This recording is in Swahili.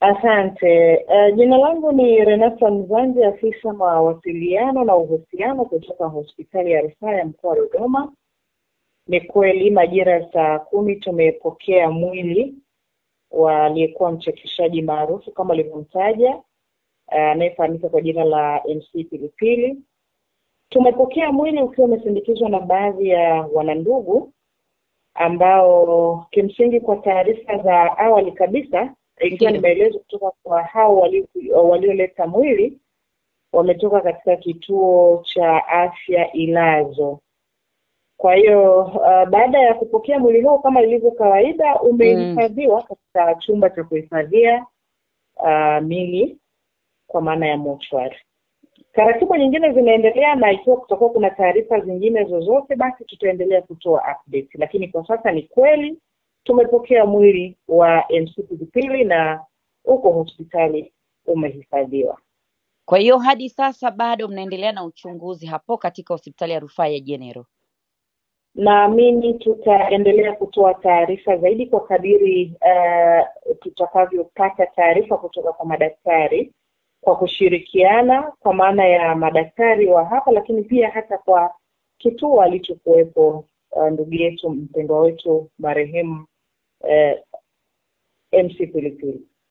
Asante. Jina langu ni Renata Mzanji, afisa mawasiliano na uhusiano kutoka hospitali ya rufaa ya mkoa wa Dodoma. Ni kweli majira ya saa 10 tumepokea mwili wa aliyekuwa mchekeshaji maarufu kama alivyomtaja, anayefahamika kwa jina la MC Pilipili. Tumepokea mwili ukiwa umesindikizwa na baadhi ya wanandugu ambao kimsingi kwa taarifa za awali kabisa, ikiwa ni maelezo kutoka kwa hao walioleta mwili, wametoka katika kituo cha afya Ilazo. Kwa hiyo baada ya kupokea mwili huo kama ilivyo kawaida, umehifadhiwa katika chumba cha kuhifadhia mili kwa maana ya mortuary. Taratibu nyingine zinaendelea, na ikiwa kutakuwa kuna taarifa zingine zozote basi tutaendelea kutoa update. Lakini kwa sasa ni kweli tumepokea mwili wa MC Pilipili na uko hospitali umehifadhiwa. Kwa hiyo hadi sasa bado mnaendelea na uchunguzi hapo katika hospitali ya rufaa ya General? Naamini tutaendelea kutoa taarifa zaidi kwa kadiri tutakavyopata taarifa kutoka kwa madaktari, kwa kushirikiana kwa maana ya madaktari wa hapa, lakini pia hata kwa kituo alichokuwepo ndugu yetu mpendwa wetu marehemu MC Pilipili.